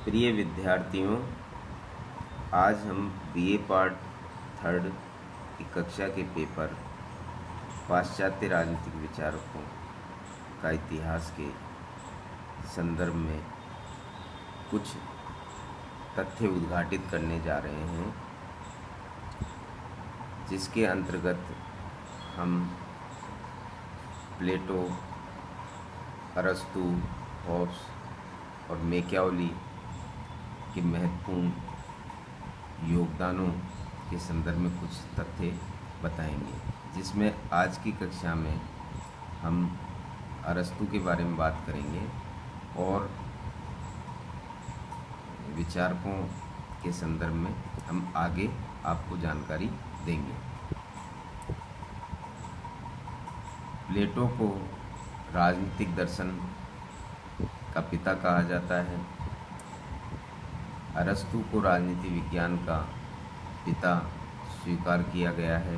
प्रिय विद्यार्थियों, आज हम बीए पार्ट थर्ड की कक्षा के पेपर पाश्चात्य राजनीतिक विचारकों का इतिहास के संदर्भ में कुछ तथ्य उद्घाटित करने जा रहे हैं, जिसके अंतर्गत हम प्लेटो, अरस्तू, हॉब्स और मैकियावेली के महत्वपूर्ण योगदानों के संदर्भ में कुछ तथ्य बताएंगे, जिसमें आज की कक्षा में हम अरस्तू के बारे में बात करेंगे और विचारकों के संदर्भ में हम आगे आपको जानकारी देंगे। प्लेटो को राजनीतिक दर्शन का पिता कहा जाता है। अरस्तू को राजनीति विज्ञान का पिता स्वीकार किया गया है।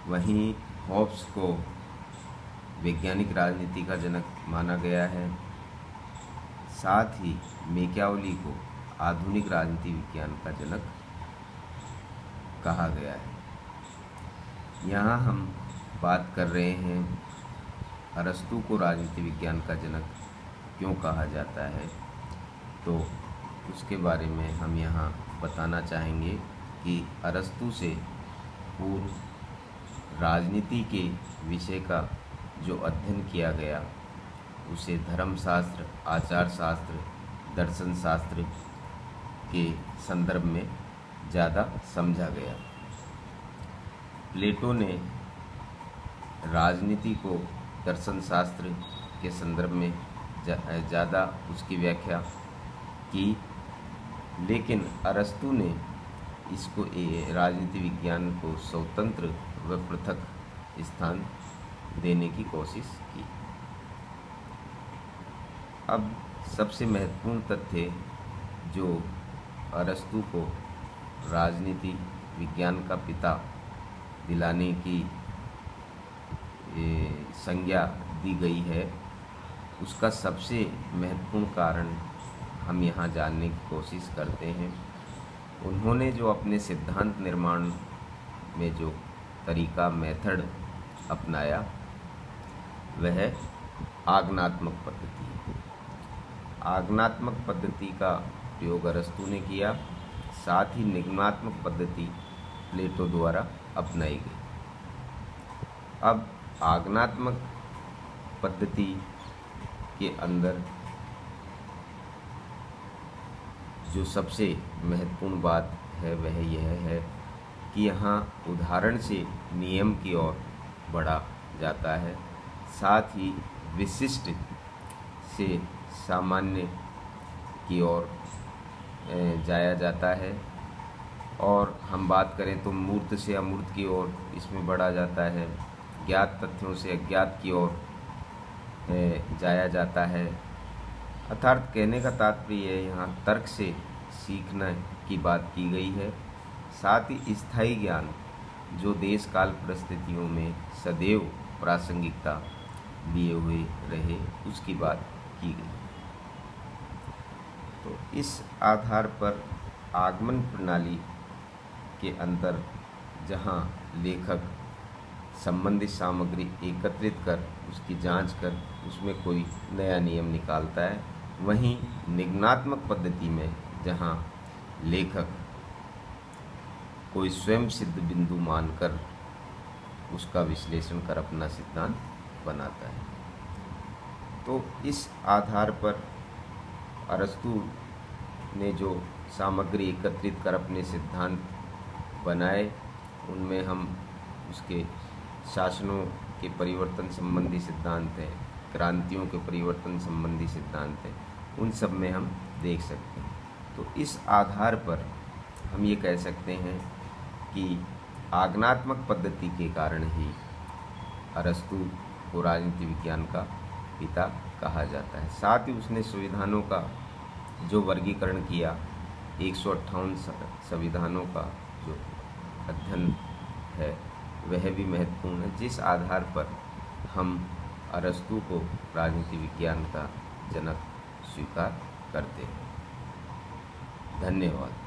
वहीं हॉब्स को वैज्ञानिक राजनीति का जनक माना गया है। साथ ही मैकियावेली को आधुनिक राजनीति विज्ञान का जनक कहा गया है। यहाँ हम बात कर रहे हैं अरस्तू को राजनीति विज्ञान का जनक क्यों कहा जाता है, तो उसके बारे में हम यहाँ बताना चाहेंगे कि अरस्तू से पूर्व राजनीति के विषय का जो अध्ययन किया गया उसे धर्मशास्त्र, आचार शास्त्र, दर्शन शास्त्र के संदर्भ में ज़्यादा समझा गया। प्लेटो ने राजनीति को दर्शन शास्त्र के संदर्भ में ज़्यादा उसकी व्याख्या की, लेकिन अरस्तू ने इसको राजनीति विज्ञान को स्वतंत्र व पृथक स्थान देने की कोशिश की। अब सबसे महत्वपूर्ण तथ्य जो अरस्तू को राजनीति विज्ञान का पिता दिलाने की संज्ञा दी गई है, उसका सबसे महत्वपूर्ण कारण हम यहाँ जानने की कोशिश करते हैं। उन्होंने जो अपने सिद्धांत निर्माण में जो तरीका, मेथड अपनाया वह आगमनात्मक पद्धति है। आगमनात्मक पद्धति का प्रयोग अरस्तू ने किया, साथ ही निगमनात्मक पद्धति प्लेटो द्वारा अपनाई गई। अब आगमनात्मक पद्धति के अंदर जो सबसे महत्वपूर्ण बात है वह यह है कि यहाँ उदाहरण से नियम की ओर बढ़ा जाता है, साथ ही विशिष्ट से सामान्य की ओर जाया जाता है, और हम बात करें तो मूर्त से अमूर्त की ओर इसमें बढ़ा जाता है, ज्ञात तथ्यों से अज्ञात की ओर जाया जाता है। अर्थात कहने का तात्पर्य यहाँ तर्क से सीखने की बात की गई है। साथ ही स्थायी ज्ञान जो देश काल परिस्थितियों में सदैव प्रासंगिकता लिए हुए रहे, उसकी बात की गई। तो इस आधार पर आगमन प्रणाली के अंदर जहाँ लेखक संबंधित सामग्री एकत्रित कर उसकी जांच कर उसमें कोई नया नियम निकालता है, वहीं निगमनात्मक पद्धति में जहां लेखक कोई स्वयं सिद्ध बिंदु मानकर उसका विश्लेषण कर अपना सिद्धांत बनाता है। तो इस आधार पर अरस्तू ने जो सामग्री एकत्रित कर अपने सिद्धांत बनाए, उनमें हम उसके शासनों के परिवर्तन संबंधी सिद्धांत हैं, क्रांतियों के परिवर्तन संबंधी सिद्धांत हैं, उन सब में हम देख सकते हैं। तो इस आधार पर हम ये कह सकते हैं कि आगमनात्मक पद्धति के कारण ही अरस्तू को राजनीति विज्ञान का पिता कहा जाता है। साथ ही उसने संविधानों का जो वर्गीकरण किया, 158 संविधानों का जो अध्ययन है वह भी महत्वपूर्ण है, जिस आधार पर हम अरस्तू को राजनीति विज्ञान का जनक स्वीकार करते हैं। धन्यवाद।